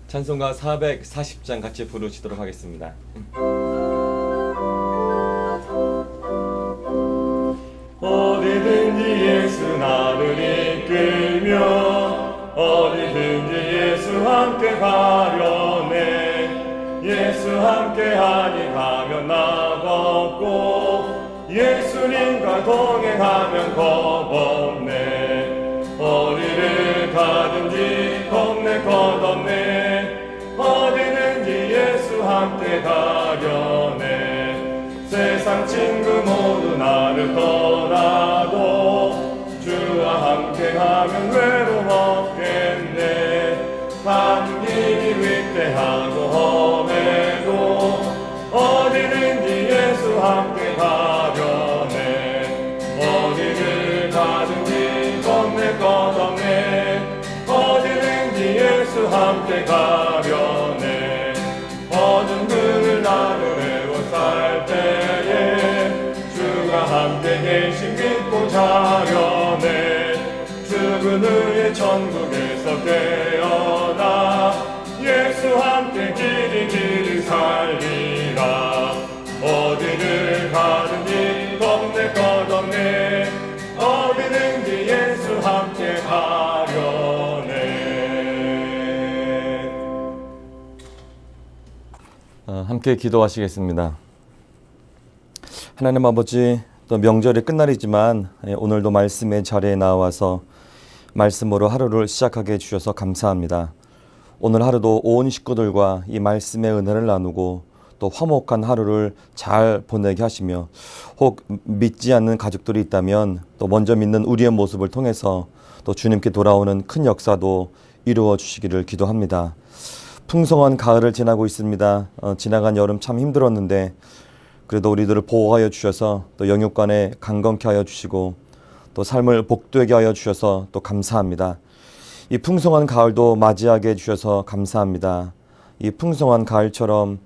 찬송가 440장 같이 부르시도록 하겠습니다. 어디든지 예수 나를 이끌며 어디든지 예수 함께 가려네. 예수 함께하니 가면 나갑고 예수님과 동행하면 겁없네. 어디를 가든지 겁내 것없네. 어디든지 예수 함께 가려네. 세상 친구 모두 나를 떠나도 주와 함께하면 외로움 없겠네. 한 길이 위태하고 험해도 어디든지 예수 함께 가려네. 어디를 가든지 겁낼 것 없네. 어디든지 예수 함께 가려네. 어두운 그늘 나누고 살 때에 주가 함께 계신 믿고 자려네. 죽은 후에 천국에서 깨어나 예수 함께 길이 살리라. 어디를 가든지 겁낼 것 없네. 어디든지 예수 함께 가려네. 함께 기도하시겠습니다. 하나님 아버지, 또 명절이 끝날이지만 오늘도 말씀의 자리에 나와서 말씀으로 하루를 시작하게 해주셔서 감사합니다. 오늘 하루도 온 식구들과 이 말씀의 은혜를 나누고 또 화목한 하루를 잘 보내게 하시며, 혹 믿지 않는 가족들이 있다면 또 먼저 믿는 우리의 모습을 통해서 또 주님께 돌아오는 큰 역사도 이루어 주시기를 기도합니다. 풍성한 가을을 지나고 있습니다. 지나간 여름 참 힘들었는데 그래도 우리들을 보호하여 주셔서 또 영육간에 강건케 하여 주시고 또 삶을 복되게 하여 주셔서 또 감사합니다. 이 풍성한 가을도 맞이하게 해주셔서 감사합니다. 이 풍성한 가을처럼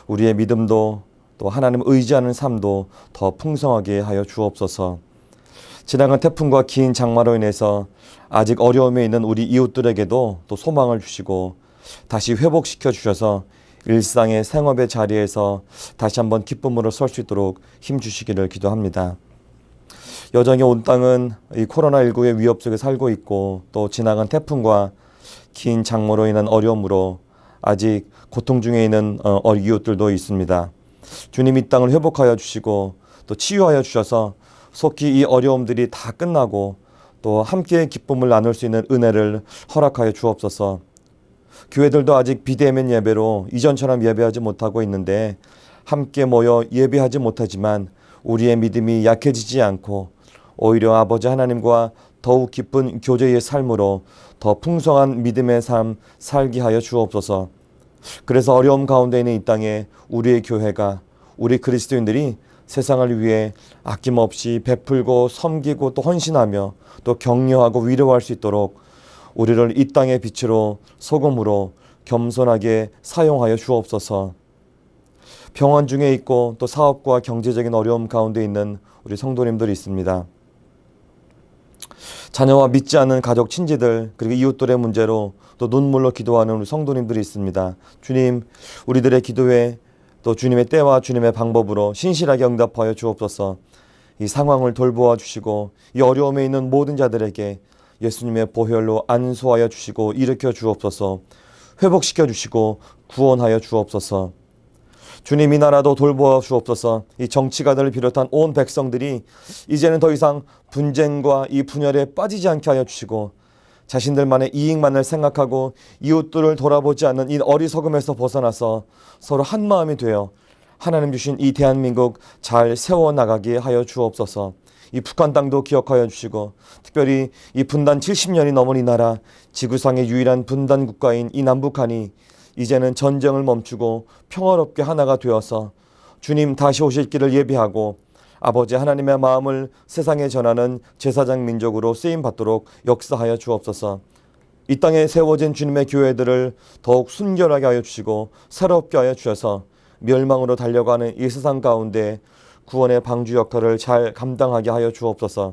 우리의 믿음도 또 하나님 의지하는 삶도 더 풍성하게 하여 주옵소서. 지나간 태풍과 긴 장마로 인해서 아직 어려움에 있는 우리 이웃들에게도 또 소망을 주시고 다시 회복시켜 주셔서 일상의 생업의 자리에서 다시 한번 기쁨으로 설 수 있도록 힘 주시기를 기도합니다. 여전히 온 땅은 이 코로나19의 위협 속에 살고 있고 또 지나간 태풍과 긴 장마로 인한 어려움으로 아직 고통 중에 있는 이웃들도 있습니다. 주님 이 땅을 회복하여 주시고 또 치유하여 주셔서 속히 이 어려움들이 다 끝나고 또 함께 기쁨을 나눌 수 있는 은혜를 허락하여 주옵소서. 교회들도 아직 비대면 예배로 이전처럼 예배하지 못하고 있는데 함께 모여 예배하지 못하지만 우리의 믿음이 약해지지 않고 오히려 아버지 하나님과 더욱 깊은 교제의 삶으로 더 풍성한 믿음의 삶 살게 하여 주옵소서. 그래서 어려움 가운데 있는 이 땅에 우리의 교회가, 우리 그리스도인들이 세상을 위해 아낌없이 베풀고 섬기고 또 헌신하며 또 격려하고 위로할 수 있도록 우리를 이 땅의 빛으로 소금으로 겸손하게 사용하여 주옵소서. 병원 중에 있고 또 사업과 경제적인 어려움 가운데 있는 우리 성도님들이 있습니다. 자녀와 믿지 않는 가족 친지들 그리고 이웃들의 문제로 또 눈물로 기도하는 우리 성도님들이 있습니다. 주님, 우리들의 기도에 또 주님의 때와 주님의 방법으로 신실하게 응답하여 주옵소서. 이 상황을 돌보아 주시고 이 어려움에 있는 모든 자들에게 예수님의 보혈로 안수하여 주시고 일으켜 주옵소서. 회복시켜 주시고 구원하여 주옵소서. 주님, 이 나라도 돌보아 주옵소서. 이 정치가들을 비롯한 온 백성들이 이제는 더 이상 분쟁과 이 분열에 빠지지 않게 하여 주시고 자신들만의 이익만을 생각하고 이웃들을 돌아보지 않는 이 어리석음에서 벗어나서 서로 한 마음이 되어 하나님 주신 이 대한민국 잘 세워나가게 하여 주옵소서. 이 북한 땅도 기억하여 주시고 특별히 이 분단 70년이 넘은 이 나라, 지구상의 유일한 분단 국가인 이 남북한이 이제는 전쟁을 멈추고 평화롭게 하나가 되어서 주님 다시 오실 길을 예비하고 아버지 하나님의 마음을 세상에 전하는 제사장 민족으로 쓰임받도록 역사하여 주옵소서. 이 땅에 세워진 주님의 교회들을 더욱 순결하게 하여 주시고 새롭게 하여 주셔서 멸망으로 달려가는 이 세상 가운데 구원의 방주 역할을 잘 감당하게 하여 주옵소서.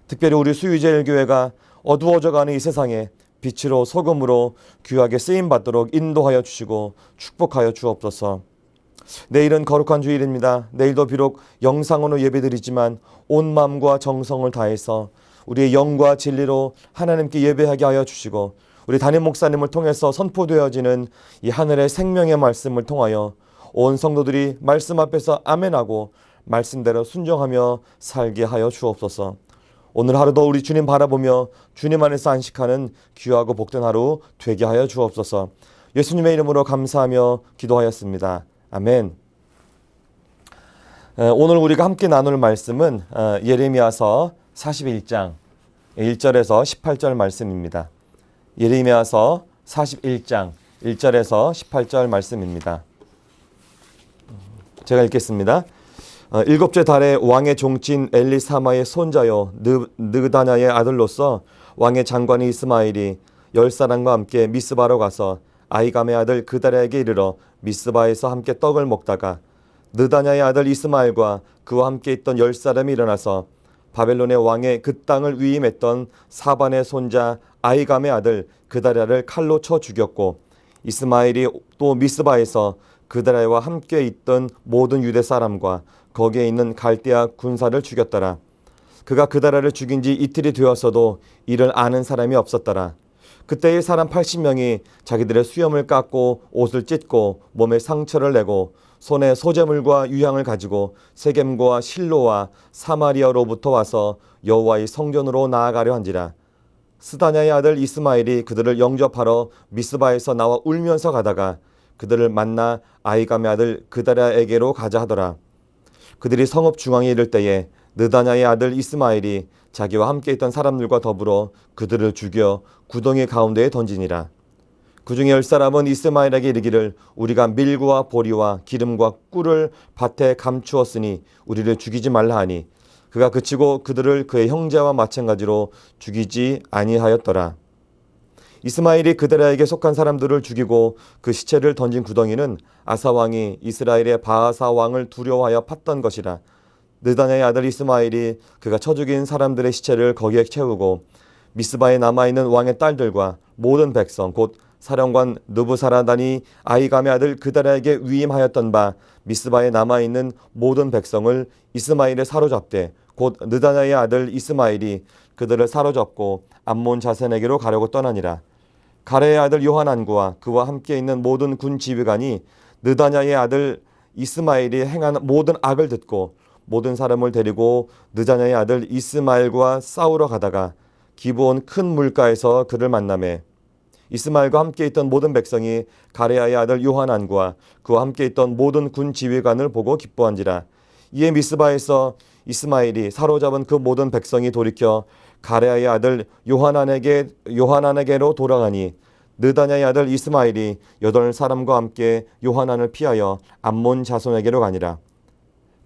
특별히 우리 수유제일교회가 어두워져가는 이 세상에 빛으로 소금으로 귀하게 쓰임 받도록 인도하여 주시고 축복하여 주옵소서. 내일은 거룩한 주일입니다. 내일도 비록 영상으로 예배드리지만 온 마음과 정성을 다해서 우리의 영과 진리로 하나님께 예배하게 하여 주시고, 우리 담임 목사님을 통해서 선포되어지는 이 하늘의 생명의 말씀을 통하여 온 성도들이 말씀 앞에서 아멘하고 말씀대로 순종하며 살게 하여 주옵소서. 오늘 하루도 우리 주님 바라보며 주님 안에서 안식하는 귀하고 복된 하루 되게 하여 주옵소서. 예수님의 이름으로 감사하며 기도하였습니다. 아멘. 오늘 우리가 함께 나눌 말씀은 예레미야서 41장 1절에서 18절 말씀입니다. 예레미야서 41장 1절에서 18절 말씀입니다. 제가 읽겠습니다. 일곱째 달에 왕의 종친 엘리사마의 손자여 느다냐의 아들로서 왕의 장관이 이스마엘이 10사람과 함께 미스바로 가서 아이감의 아들 그다랴에게 이르러 미스바에서 함께 떡을 먹다가 느다냐의 아들 이스마엘과 그와 함께 있던 10사람이 일어나서 바벨론의 왕의 그 땅을 위임했던 사반의 손자 아이감의 아들 그다랴를 칼로 쳐 죽였고, 이스마엘이 또 미스바에서 그다랴와 함께 있던 모든 유대 사람과 거기에 있는 갈대아 군사를 죽였더라. 그가 그다랴를 죽인 지 이틀이 되었어도 이를 아는 사람이 없었더라. 그때의 사람 80명이 자기들의 수염을 깎고 옷을 찢고 몸에 상처를 내고 손에 소재물과 유향을 가지고 세겜과 실로와 사마리아로부터 와서 여호와의 성전으로 나아가려 한지라. 스다냐의 아들 이스마엘이 그들을 영접하러 미스바에서 나와 울면서 가다가 그들을 만나 아이감의 아들 그다랴에게로 가자 하더라. 그들이 성읍 중앙에 이를 때에 느다냐의 아들 이스마엘이 자기와 함께 있던 사람들과 더불어 그들을 죽여 구덩이 가운데에 던지니라. 그 중에 10사람은 이스마엘에게 이르기를 우리가 밀과 보리와 기름과 꿀을 밭에 감추었으니 우리를 죽이지 말라 하니, 그가 그치고 그들을 그의 형제와 마찬가지로 죽이지 아니하였더라. 이스마엘이 그다랴에게 속한 사람들을 죽이고 그 시체를 던진 구덩이는 아사왕이 이스라엘의 바하사 왕을 두려워하여 팠던 것이라. 느다냐의 아들 이스마엘이 그가 쳐 죽인 사람들의 시체를 거기에 채우고 미스바에 남아있는 왕의 딸들과 모든 백성 곧 사령관 느부사라단이 아이감의 아들 그다랴에게 위임하였던 바 미스바에 남아있는 모든 백성을 이스마엘에 사로잡되, 곧 느다냐의 아들 이스마엘이 그들을 사로잡고 암몬 자센에게로 가려고 떠나니라. 가레의 아들 요하난과 그와 함께 있는 모든 군 지휘관이 느다냐의 아들 이스마엘이 행한 모든 악을 듣고 모든 사람을 데리고 느다냐의 아들 이스마엘과 싸우러 가다가 기브온 큰 물가에서 그를 만나매, 이스마엘과 함께 있던 모든 백성이 가레아의 아들 요하난과 그와 함께 있던 모든 군 지휘관을 보고 기뻐한지라. 이에 미스바에서 이스마엘이 사로잡은 그 모든 백성이 돌이켜 가레아의 아들 요하난에게로 돌아가니, 느다냐의 아들 이스마엘이 8사람과 함께 요하난을 피하여 암몬 자손에게로 가니라.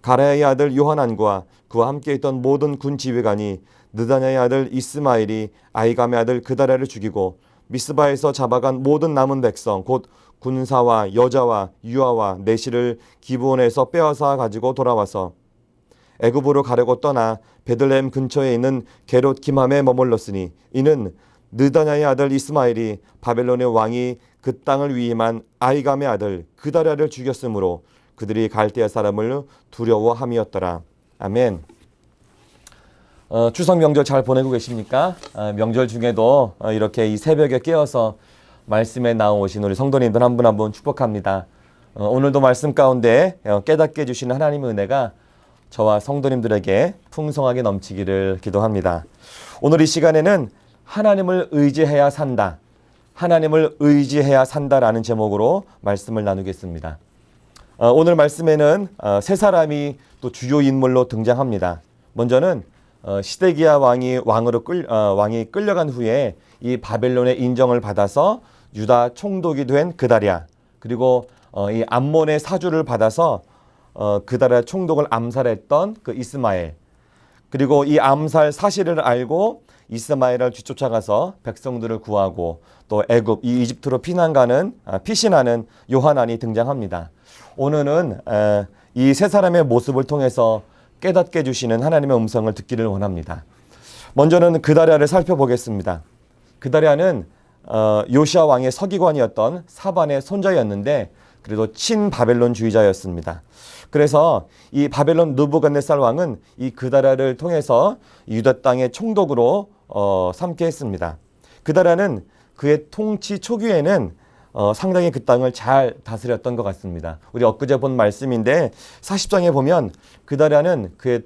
가레아의 아들 요하난과 그와 함께 있던 모든 군 지휘관이 느다냐의 아들 이스마엘이 아이감의 아들 그다랴를 죽이고 미스바에서 잡아간 모든 남은 백성 곧 군사와 여자와 유아와 내시를 기브온에서 빼앗아 가지고 돌아와서 애굽으로 가려고 떠나 베들레헴 근처에 있는 게롯 기맘에 머물렀으니, 이는 느다냐의 아들 이스마엘이 바벨론의 왕이 그 땅을 위임한 아이감의 아들 그다랴를 죽였으므로 그들이 갈대아 사람을 두려워함이었더라. 아멘. 추석 명절 잘 보내고 계십니까? 명절 중에도 이렇게 이 새벽에 깨어서 말씀에 나오신 우리 성도님들 한 분 한 분 축복합니다. 오늘도 말씀 가운데 깨닫게 해주시는 하나님의 은혜가 저와 성도님들에게 풍성하게 넘치기를 기도합니다. 오늘 이 시간에는 하나님을 의지해야 산다, 하나님을 의지해야 산다라는 제목으로 말씀을 나누겠습니다. 오늘 말씀에는 세 사람이 또 주요 인물로 등장합니다. 먼저는 시데기야 왕이 끌려간 후에 이 바벨론의 인정을 받아서 유다 총독이 된 그다랴, 그리고 이 암몬의 사주를 받아서 그다랴 총독을 암살했던 그 이스마엘, 그리고 이 암살 사실을 알고 이스마엘을 뒤쫓아가서 백성들을 구하고 또 애굽, 이 이집트로 피신하는 요하난이 등장합니다. 오늘은 이 세 사람의 모습을 통해서 깨닫게 해주시는 하나님의 음성을 듣기를 원합니다. 먼저는 그다랴를 살펴보겠습니다. 그다랴는 요시아 왕의 서기관이었던 사반의 손자였는데 그래도 친바벨론주의자였습니다. 그래서 이 바벨론 느부갓네살 왕은 이 그다랴를 통해서 유다 땅의 총독으로 삼게 했습니다. 그다랴는 그의 통치 초기에는 상당히 그 땅을 잘 다스렸던 것 같습니다. 우리 엊그제 본 말씀인데 40장에 보면 그다랴는 그의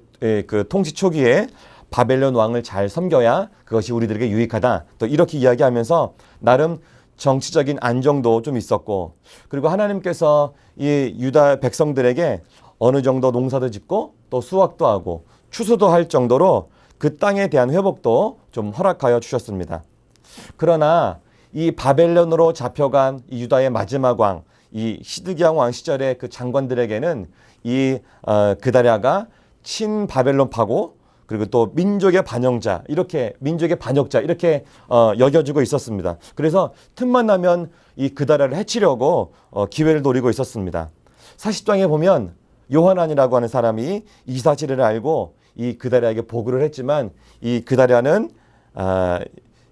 그 통치 초기에 바벨론 왕을 잘 섬겨야 그것이 우리들에게 유익하다. 또 이렇게 이야기하면서 나름 정치적인 안정도 좀 있었고, 그리고 하나님께서 이 유다 백성들에게 어느 정도 농사도 짓고 또 수확도 하고 추수도 할 정도로 그 땅에 대한 회복도 좀 허락하여 주셨습니다. 그러나 이 바벨론으로 잡혀간 이 유다의 마지막 왕, 이 시드기야 왕 시절의 그 장관들에게는 이 그다랴가 친바벨론파고 그리고 또 민족의 반영자, 이렇게 민족의 반역자 이렇게 여겨지고 있었습니다. 그래서 틈만 나면 이 그다랴를 해치려고 기회를 노리고 있었습니다. 40장에 보면 요하난이라고 하는 사람이 이 사실을 알고 이 그다랴에게 보고를 했지만 이 그다랴는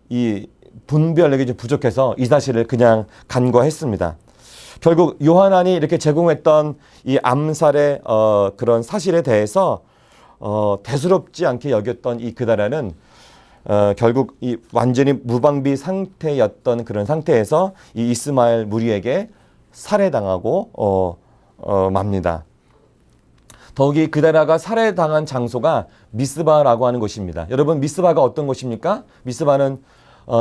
이 분별력이 좀 부족해서 이 사실을 그냥 간과했습니다. 결국 요하난이 이렇게 제공했던 이 암살의 그런 사실에 대해서 대수롭지 않게 여겼던 이 그다랴는 결국 이 완전히 무방비 상태였던 그런 상태에서 이 이스마엘 무리에게 살해당하고 맙니다. 더욱이 그다랴가 살해당한 장소가 미스바라고 하는 곳입니다. 여러분, 미스바가 어떤 곳입니까? 미스바는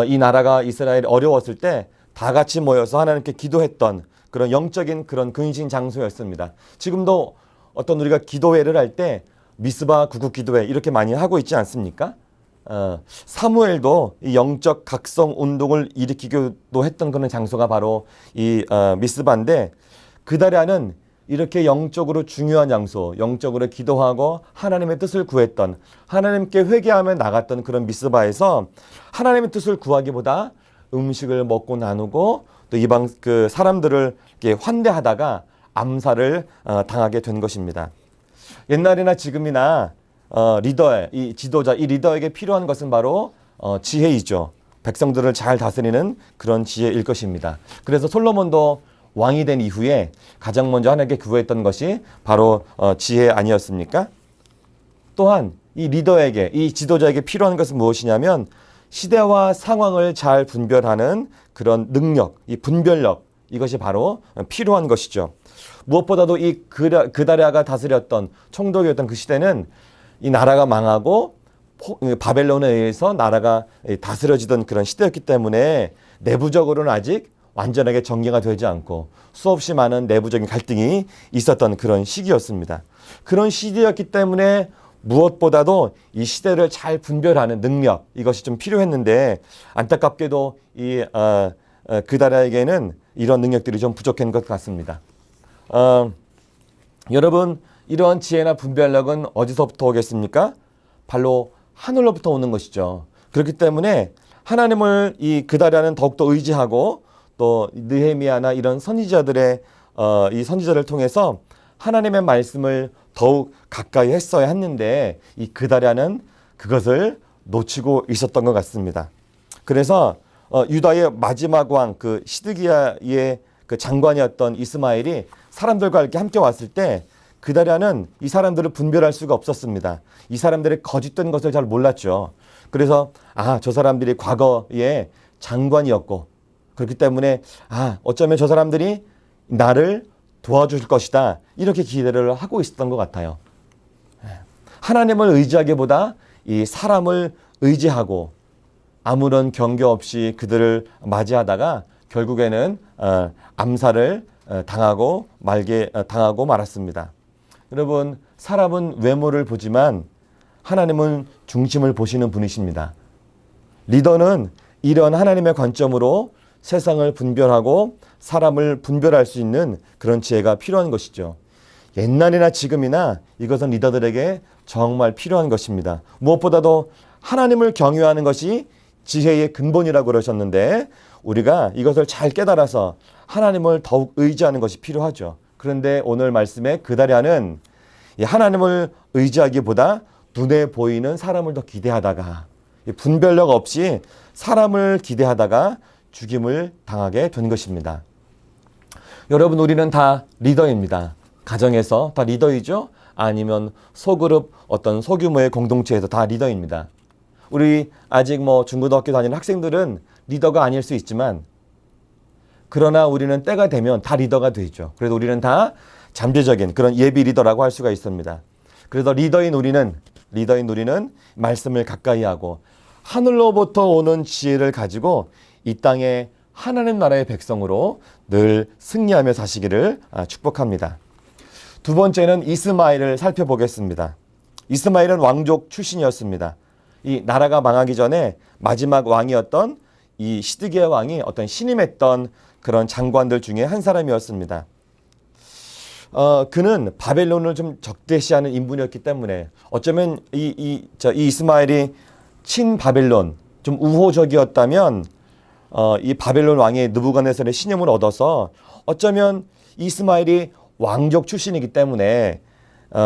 이 나라가 이스라엘이 어려웠을 때 다 같이 모여서 하나님께 기도했던 그런 영적인 그런 근신 장소였습니다. 지금도 어떤 우리가 기도회를 할 때 미스바 구국 기도회 이렇게 많이 하고 있지 않습니까? 사무엘도 이 영적 각성 운동을 일으키기도 했던 그런 장소가 바로 이 미스바인데, 그다랴는 이렇게 영적으로 중요한 장소, 영적으로 기도하고 하나님의 뜻을 구했던, 하나님께 회개하며 나갔던 그런 미스바에서 하나님의 뜻을 구하기보다 음식을 먹고 나누고 또 이방 그 사람들을 이렇게 환대하다가 암살을 당하게 된 것입니다. 옛날이나 지금이나 이 지도자, 이 리더에게 필요한 것은 바로 지혜이죠. 백성들을 잘 다스리는 그런 지혜일 것입니다. 그래서 솔로몬도 왕이 된 이후에 가장 먼저 하나님께 구했던 것이 바로 지혜 아니었습니까? 또한 이 리더에게, 이 지도자에게 필요한 것은 무엇이냐면 시대와 상황을 잘 분별하는 그런 능력, 이 분별력, 이것이 바로 필요한 것이죠. 무엇보다도 이 그다랴가 다스렸던 총독이었던 그 시대는 이 나라가 망하고 바벨론에 의해서 나라가 다스려지던 그런 시대였기 때문에 내부적으로는 아직 완전하게 정리가 되지 않고 수없이 많은 내부적인 갈등이 있었던 그런 시기였습니다. 그런 시기였기 때문에 무엇보다도 이 시대를 잘 분별하는 능력, 이것이 좀 필요했는데 안타깝게도 이 그다랴에게는 이런 능력들이 좀 부족한 것 같습니다. 여러분, 이러한 지혜나 분별력은 어디서부터 오겠습니까? 바로 하늘로부터 오는 것이죠. 그렇기 때문에 하나님을 이 그다랴는 더욱더 의지하고 또 느헤미야나 이런 선지자들의 이 선지자를 통해서 하나님의 말씀을 더욱 가까이 했어야 했는데 이 그다랴는 그것을 놓치고 있었던 것 같습니다. 그래서 유다의 마지막 왕 그 시드기야의 그 장관이었던 이스마엘이 사람들과 이렇게 함께 왔을 때 그다랴는 이 사람들을 분별할 수가 없었습니다. 이 사람들의 거짓된 것을 잘 몰랐죠. 그래서 저 사람들이 과거에 장관이었고 그렇기 때문에 어쩌면 저 사람들이 나를 도와줄 것이다, 이렇게 기대를 하고 있었던 것 같아요. 하나님을 의지하기보다 이 사람을 의지하고 아무런 경계 없이 그들을 맞이하다가 결국에는 암살을 당하고 말았습니다. 여러분, 사람은 외모를 보지만 하나님은 중심을 보시는 분이십니다. 리더는 이런 하나님의 관점으로 세상을 분별하고 사람을 분별할 수 있는 그런 지혜가 필요한 것이죠. 옛날이나 지금이나 이것은 리더들에게 정말 필요한 것입니다. 무엇보다도 하나님을 경외하는 것이 지혜의 근본이라고 그러셨는데 우리가 이것을 잘 깨달아서 하나님을 더욱 의지하는 것이 필요하죠. 그런데 오늘 말씀에 그다랴는 하나님을 의지하기보다 눈에 보이는 사람을 더 기대하다가 분별력 없이 사람을 기대하다가 죽임을 당하게 된 것입니다. 여러분, 우리는 다 리더입니다. 가정에서 다 리더이죠? 아니면 소그룹 어떤 소규모의 공동체에서 다 리더입니다. 우리 아직 중고등학교 다니는 학생들은 리더가 아닐 수 있지만, 그러나 우리는 때가 되면 다 리더가 되죠. 그래도 우리는 다 잠재적인 그런 예비 리더라고 할 수가 있습니다. 그래서 리더인 우리는 말씀을 가까이 하고 하늘로부터 오는 지혜를 가지고 이 땅에 하나님 나라의 백성으로 늘 승리하며 사시기를 축복합니다. 두 번째는 이스마엘을 살펴보겠습니다. 이스마엘은 왕족 출신이었습니다. 이 나라가 망하기 전에 마지막 왕이었던 이 시드기야 왕이 어떤 신임했던 그런 장관들 중에 한 사람이었습니다. 그는 바벨론을 좀 적대시하는 인물이었기 때문에 어쩌면 이 이스마엘이 친바벨론, 좀 우호적이었다면 이 바벨론 왕의 느부갓네살의 신임을 얻어서 어쩌면 이스마엘이 왕족 출신이기 때문에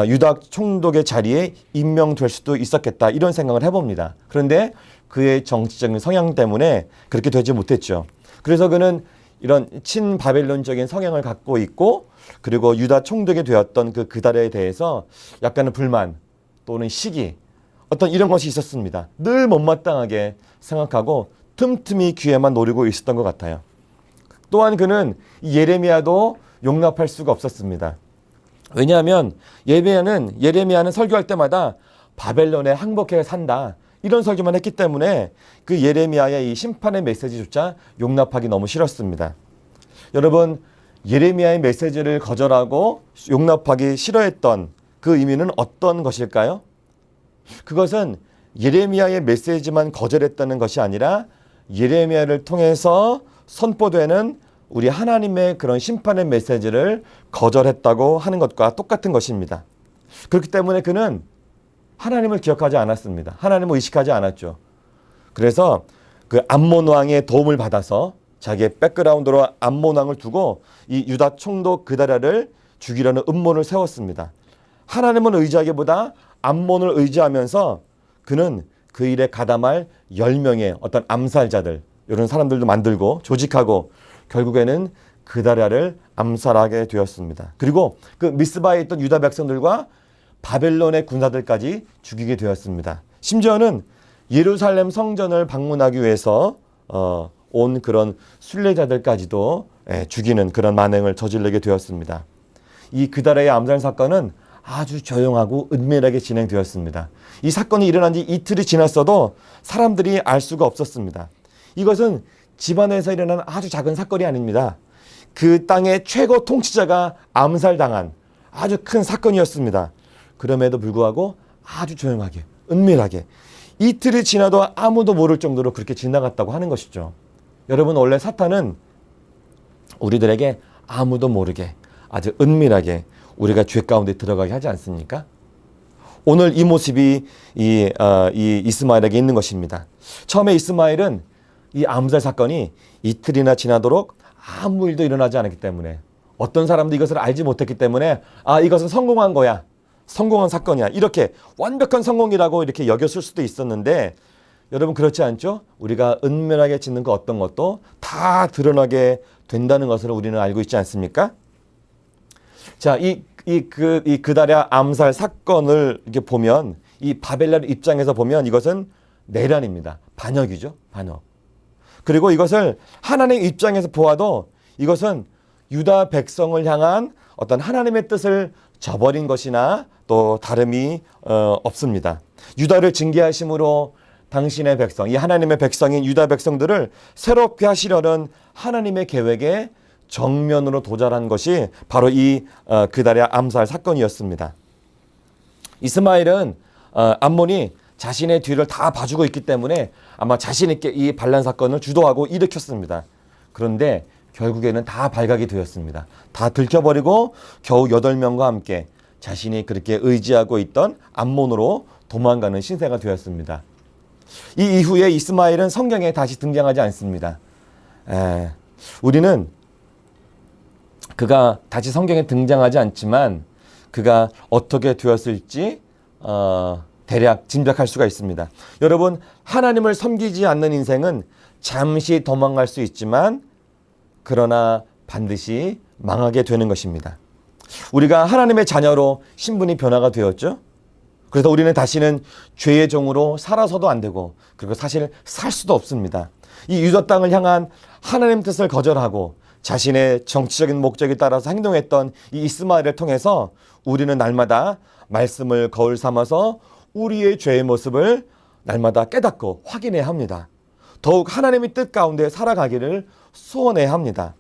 유다 총독의 자리에 임명될 수도 있었겠다, 이런 생각을 해봅니다. 그런데 그의 정치적인 성향 때문에 그렇게 되지 못했죠. 그래서 그는 이런 친바벨론적인 성향을 갖고 있고, 그리고 유다 총독이 되었던 그 그달에 대해서 약간의 불만 또는 시기, 어떤 이런 것이 있었습니다. 늘 못마땅하게 생각하고 틈틈이 기회만 노리고 있었던 것 같아요. 또한 그는 예레미야도 용납할 수가 없었습니다. 왜냐하면 예레미야는 설교할 때마다 바벨론에 항복해 산다, 이런 설교만 했기 때문에 그 예레미야의 이 심판의 메시지조차 용납하기 너무 싫었습니다. 여러분, 예레미야의 메시지를 거절하고 용납하기 싫어했던 그 의미는 어떤 것일까요? 그것은 예레미야의 메시지만 거절했다는 것이 아니라 예레미야를 통해서 선포되는 우리 하나님의 그런 심판의 메시지를 거절했다고 하는 것과 똑같은 것입니다. 그렇기 때문에 그는 하나님을 기억하지 않았습니다. 하나님을 의식하지 않았죠. 그래서 그 암몬 왕의 도움을 받아서 자기의 백그라운드로 암몬 왕을 두고 이 유다 총독 그다랴를 죽이려는 음모를 세웠습니다. 하나님을 의지하기보다 암몬을 의지하면서 그는 그 일에 가담할 10명의 어떤 암살자들, 이런 사람들도 만들고 조직하고 결국에는 그다랴를 암살하게 되었습니다. 그리고 그 미스바에 있던 유다 백성들과 바벨론의 군사들까지 죽이게 되었습니다. 심지어는 예루살렘 성전을 방문하기 위해서 온 그런 순례자들까지도 죽이는 그런 만행을 저지르게 되었습니다. 이 그다랴의 암살 사건은 아주 조용하고 은밀하게 진행되었습니다. 이 사건이 일어난 지 이틀이 지났어도 사람들이 알 수가 없었습니다. 이것은 집안에서 일어난 아주 작은 사건이 아닙니다. 그 땅의 최고 통치자가 암살당한 아주 큰 사건이었습니다. 그럼에도 불구하고 아주 조용하게, 은밀하게 이틀이 지나도 아무도 모를 정도로 그렇게 지나갔다고 하는 것이죠. 여러분, 원래 사탄은 우리들에게 아무도 모르게 아주 은밀하게 우리가 죄 가운데 들어가게 하지 않습니까? 오늘 이 모습이 이 이스마엘에게 있는 것입니다. 처음에 이스마엘은 이 암살 사건이 이틀이나 지나도록 아무 일도 일어나지 않았기 때문에, 어떤 사람도 이것을 알지 못했기 때문에 이것은 성공한 거야, 성공한 사건이야, 이렇게 완벽한 성공이라고 이렇게 여겼을 수도 있었는데, 여러분 그렇지 않죠? 우리가 은밀하게 짓는 그 어떤 것도 다 드러나게 된다는 것을 우리는 알고 있지 않습니까? 자, 이 그다랴 암살 사건을 이렇게 보면, 이 바벨론 입장에서 보면 이것은 내란입니다. 반역이죠, 반역. 그리고 이것을 하나님 입장에서 보아도 이것은 유다 백성을 향한 어떤 하나님의 뜻을 저버린 것이나 또 다름이 없습니다. 유다를 징계하심으로 당신의 백성, 이 하나님의 백성인 유다 백성들을 새롭게 하시려는 하나님의 계획에 정면으로 도달한 것이 바로 이 그다랴 암살 사건이었습니다. 이스마엘은 암몬이 자신의 뒤를 다 봐주고 있기 때문에 아마 자신 있게 이 반란 사건을 주도하고 일으켰습니다. 그런데 결국에는 다 발각이 되었습니다. 다 들켜버리고 겨우 8명과 함께 자신이 그렇게 의지하고 있던 암몬으로 도망가는 신세가 되었습니다. 이 이후에 이스마엘은 성경에 다시 등장하지 않습니다. 우리는 그가 다시 성경에 등장하지 않지만 그가 어떻게 되었을지 대략 짐작할 수가 있습니다. 여러분, 하나님을 섬기지 않는 인생은 잠시 도망갈 수 있지만 그러나 반드시 망하게 되는 것입니다. 우리가 하나님의 자녀로 신분이 변화가 되었죠. 그래서 우리는 다시는 죄의 종으로 살아서도 안 되고 그리고 사실 살 수도 없습니다. 이 유다 땅을 향한 하나님 뜻을 거절하고 자신의 정치적인 목적에 따라서 행동했던 이 이스마엘을 통해서 우리는 날마다 말씀을 거울 삼아서 우리의 죄의 모습을 날마다 깨닫고 확인해야 합니다. 더욱 하나님의 뜻 가운데 살아가기를 소원해야 합니다.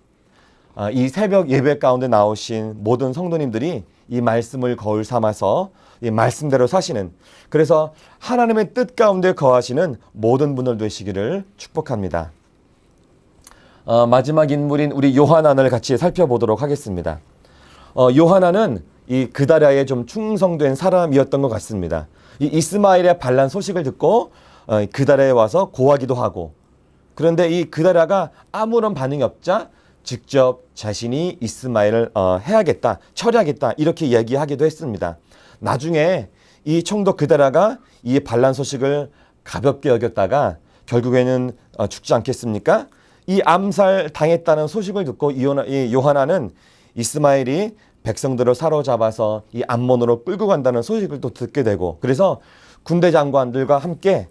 이 새벽 예배 가운데 나오신 모든 성도님들이 이 말씀을 거울 삼아서 이 말씀대로 사시는, 그래서 하나님의 뜻 가운데 거하시는 모든 분들 되시기를 축복합니다. 마지막 인물인 우리 요하난을 같이 살펴보도록 하겠습니다. 요하난은 이 그다랴에 좀 충성된 사람이었던 것 같습니다. 이 이스마엘의 반란 소식을 듣고 그다랴에 와서 고하기도 하고, 그런데 이 그다랴가 아무런 반응이 없자 직접 자신이 이스마엘을 해야겠다, 처리하겠다 이렇게 얘기하기도 했습니다. 나중에 이 총독 그다랴가 이 반란 소식을 가볍게 여겼다가 결국에는 죽지 않겠습니까? 이 암살 당했다는 소식을 듣고 이 요하난은 이스마엘이 백성들을 사로잡아서 이 암몬으로 끌고 간다는 소식을 또 듣게 되고, 그래서 군대 장관들과 함께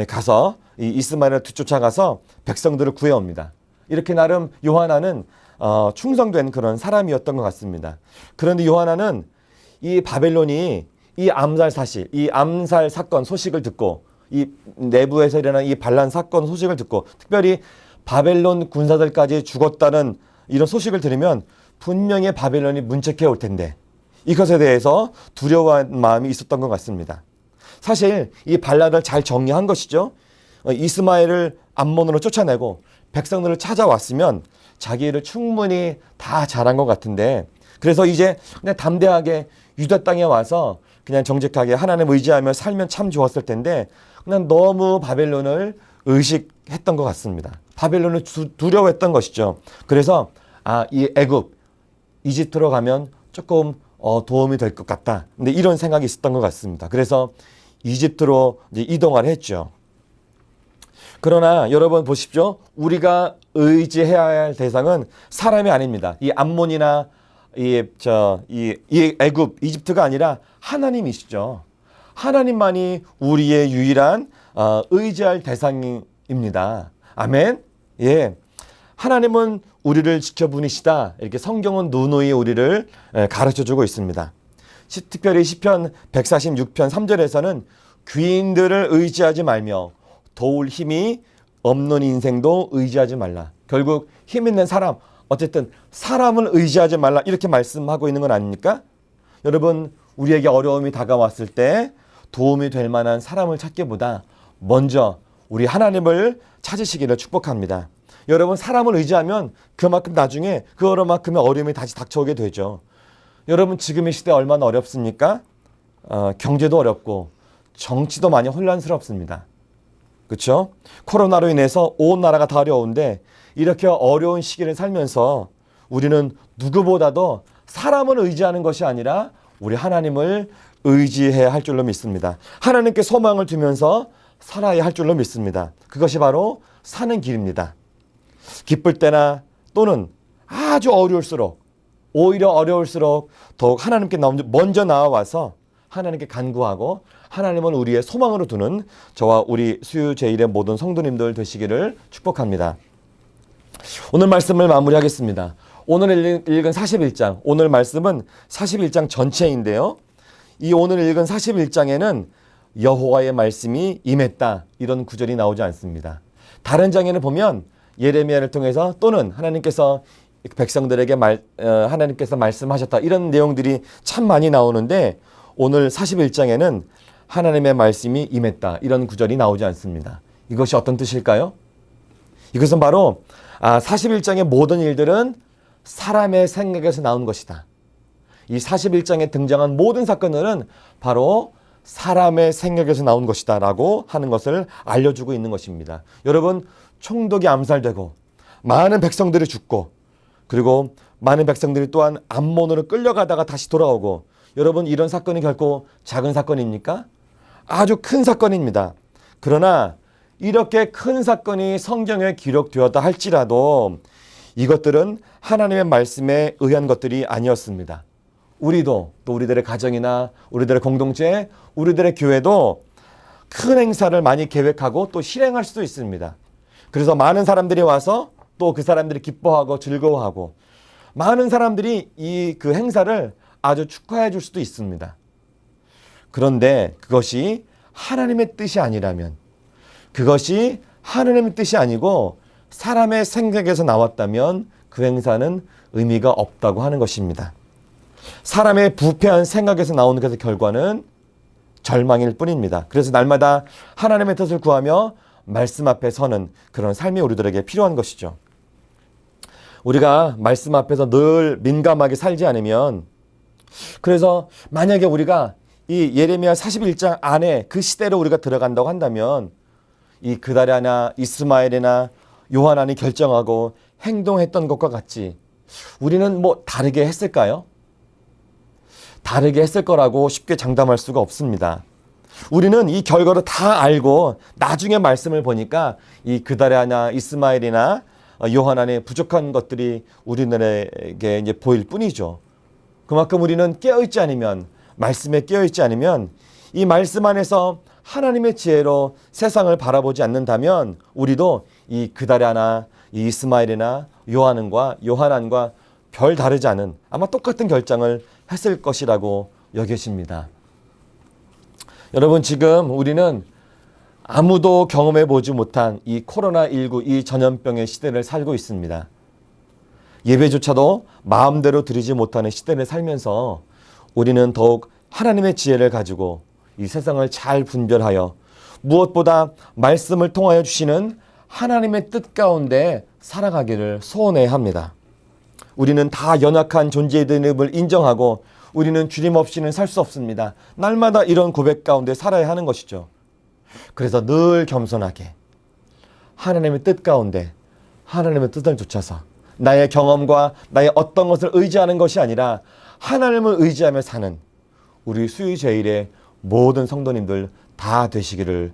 가서 이 이스마엘을 뒤쫓아가서 백성들을 구해옵니다. 이렇게 나름 요하난은 충성된 그런 사람이었던 것 같습니다. 그런데 요하난은 이 바벨론이 이 암살 사실, 이 암살 사건 소식을 듣고, 이 내부에서 일어난 이 반란 사건 소식을 듣고, 특별히 바벨론 군사들까지 죽었다는 이런 소식을 들으면 분명히 바벨론이 문책해 올 텐데 이것에 대해서 두려워한 마음이 있었던 것 같습니다. 사실 이 반란을 잘 정리한 것이죠. 이스마엘을 암몬으로 쫓아내고 백성들을 찾아왔으면 자기 일을 충분히 다 잘한 것 같은데, 그래서 이제 그냥 담대하게 유다 땅에 와서 그냥 정직하게 하나님 의지하며 살면 참 좋았을 텐데 그냥 너무 바벨론을 의식했던 것 같습니다. 바벨론을 두려워했던 것이죠. 그래서 이 애굽, 이집트로 가면 조금 도움이 될 것 같다. 근데 이런 생각이 있었던 것 같습니다. 그래서 이집트로 이제 이동을 했죠. 그러나 여러분 보십시오. 우리가 의지해야 할 대상은 사람이 아닙니다. 이 암몬이나 이 애굽, 이집트가 아니라 하나님이시죠. 하나님만이 우리의 유일한 의지할 대상입니다. 아멘. 예. 하나님은 우리를 지켜보시다. 이렇게 성경은 누누이 우리를 가르쳐주고 있습니다. 특별히 시편 146편 3절에서는 귀인들을 의지하지 말며 도울 힘이 없는 인생도 의지하지 말라. 결국 힘 있는 사람, 어쨌든 사람을 의지하지 말라 이렇게 말씀하고 있는 건 아닙니까? 여러분, 우리에게 어려움이 다가왔을 때 도움이 될 만한 사람을 찾기보다 먼저 우리 하나님을 찾으시기를 축복합니다. 여러분, 사람을 의지하면 그만큼 나중에 그만큼의 어려움이 다시 닥쳐오게 되죠. 여러분, 지금의 시대 얼마나 어렵습니까? 경제도 어렵고 정치도 많이 혼란스럽습니다. 그렇죠? 코로나로 인해서 온 나라가 다 어려운데 이렇게 어려운 시기를 살면서 우리는 누구보다도 사람을 의지하는 것이 아니라 우리 하나님을 의지해야 할 줄로 믿습니다. 하나님께 소망을 두면서 살아야 할 줄로 믿습니다. 그것이 바로 사는 길입니다. 기쁠 때나 또는 아주 어려울수록, 오히려 어려울수록 더욱 하나님께 먼저 나와서 하나님께 간구하고 하나님은 우리의 소망으로 두는 저와 우리 수유제일의 모든 성도님들 되시기를 축복합니다. 오늘 말씀을 마무리하겠습니다. 오늘 읽은 41장, 오늘 말씀은 41장 전체인데요. 이 오늘 읽은 41장에는 여호와의 말씀이 임했다 이런 구절이 나오지 않습니다. 다른 장에는 보면 예레미야를 통해서 또는 하나님께서 백성들에게 하나님께서 말씀하셨다 이런 내용들이 참 많이 나오는데 오늘 41장에는 하나님의 말씀이 임했다 이런 구절이 나오지 않습니다. 이것이 어떤 뜻일까요? 이것은 바로 41장의 모든 일들은 사람의 생각에서 나온 것이다. 이 41장에 등장한 모든 사건들은 바로 사람의 생각에서 나온 것이다 라고 하는 것을 알려주고 있는 것입니다. 여러분, 총독이 암살되고 많은 백성들이 죽고 그리고 많은 백성들이 또한 암몬으로 끌려가다가 다시 돌아오고, 여러분, 이런 사건이 결코 작은 사건입니까? 아주 큰 사건입니다. 그러나 이렇게 큰 사건이 성경에 기록되었다 할지라도 이것들은 하나님의 말씀에 의한 것들이 아니었습니다. 우리도 또 우리들의 가정이나 우리들의 공동체, 우리들의 교회도 큰 행사를 많이 계획하고 또 실행할 수도 있습니다. 그래서 많은 사람들이 와서 또 그 사람들이 기뻐하고 즐거워하고 많은 사람들이 그 행사를 아주 축하해 줄 수도 있습니다. 그런데 그것이 하나님의 뜻이 아니라면, 그것이 하나님의 뜻이 아니고 사람의 생각에서 나왔다면 그 행사는 의미가 없다고 하는 것입니다. 사람의 부패한 생각에서 나오는 것의 결과는 절망일 뿐입니다. 그래서 날마다 하나님의 뜻을 구하며 말씀 앞에 서는 그런 삶이 우리들에게 필요한 것이죠. 우리가 말씀 앞에서 늘 민감하게 살지 않으면, 그래서 만약에 우리가 이 예레미야 41장 안에 그 시대로 우리가 들어간다고 한다면 이 그다랴나 이스마엘이나 요하난이 결정하고 행동했던 것과 같이 우리는 다르게 했을까요? 다르게 했을 거라고 쉽게 장담할 수가 없습니다. 우리는 이 결과를 다 알고 나중에 말씀을 보니까 이 그다랴나 이스마엘이나 요하난의 부족한 것들이 우리들에게 이제 보일 뿐이죠. 그만큼 우리는 깨어있지 않으면, 말씀에 깨어있지 않으면, 이 말씀 안에서 하나님의 지혜로 세상을 바라보지 않는다면 우리도 이 그다랴나 이 이스마엘이나 요하난과 별 다르지 않은 아마 똑같은 결정을 했을 것이라고 여겨집니다. 여러분, 지금 우리는 아무도 경험해 보지 못한 이 코로나19 이 전염병의 시대를 살고 있습니다. 예배조차도 마음대로 드리지 못하는 시대를 살면서 우리는 더욱 하나님의 지혜를 가지고 이 세상을 잘 분별하여 무엇보다 말씀을 통하여 주시는 하나님의 뜻 가운데 살아가기를 소원해야 합니다. 우리는 다 연약한 존재됨을 인정하고 우리는 주님 없이는 살 수 없습니다. 날마다 이런 고백 가운데 살아야 하는 것이죠. 그래서 늘 겸손하게 하나님의 뜻 가운데 하나님의 뜻을 좇아서 나의 경험과 나의 어떤 것을 의지하는 것이 아니라 하나님을 의지하며 사는 우리 수유제일의 모든 성도님들 다 되시기를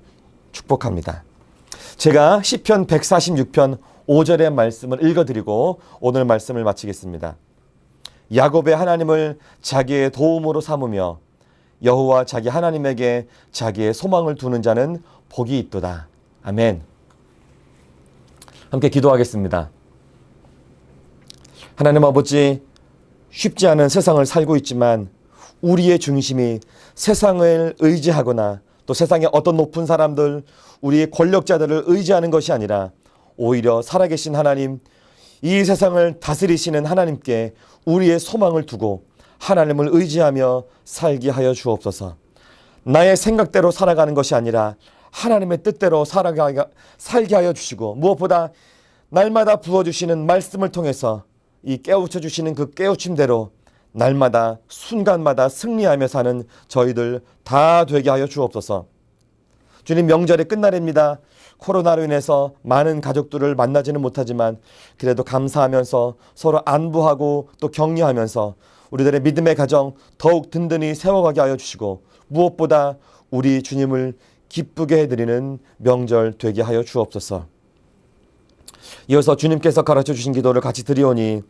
축복합니다. 제가 시편 146편 5절의 말씀을 읽어드리고 오늘 말씀을 마치겠습니다. 야곱의 하나님을 자기의 도움으로 삼으며 여호와 자기 하나님에게 자기의 소망을 두는 자는 복이 있도다. 아멘. 함께 기도하겠습니다. 하나님 아버지, 쉽지 않은 세상을 살고 있지만 우리의 중심이 세상을 의지하거나 또 세상의 어떤 높은 사람들, 우리의 권력자들을 의지하는 것이 아니라 오히려 살아계신 하나님, 이 세상을 다스리시는 하나님께 우리의 소망을 두고 하나님을 의지하며 살게 하여 주옵소서. 나의 생각대로 살아가는 것이 아니라 하나님의 뜻대로 살게 하여 주시고 무엇보다 날마다 부어주시는 말씀을 통해서 이 깨우쳐 주시는 그 깨우침대로 날마다 순간마다 승리하며 사는 저희들 다 되게 하여 주옵소서. 주님, 명절이 끝날입니다. 코로나로 인해서 많은 가족들을 만나지는 못하지만 그래도 감사하면서 서로 안부하고 또 격려하면서 우리들의 믿음의 가정 더욱 든든히 세워가게 하여 주시고 무엇보다 우리 주님을 기쁘게 해드리는 명절 되게 하여 주옵소서. 이어서 주님께서 가르쳐 주신 기도를 같이 드리오니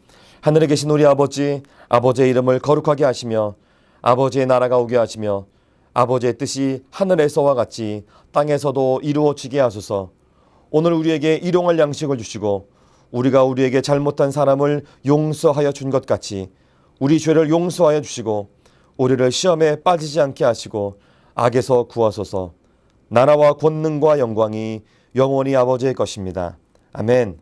하늘에 계신 우리 아버지, 아버지의 이름을 거룩하게 하시며 아버지의 나라가 오게 하시며 아버지의 뜻이 하늘에서와 같이 땅에서도 이루어지게 하소서. 오늘 우리에게 일용할 양식을 주시고 우리가 우리에게 잘못한 사람을 용서하여 준 것 같이 우리 죄를 용서하여 주시고 우리를 시험에 빠지지 않게 하시고 악에서 구하소서. 나라와 권능과 영광이 영원히 아버지의 것입니다. 아멘.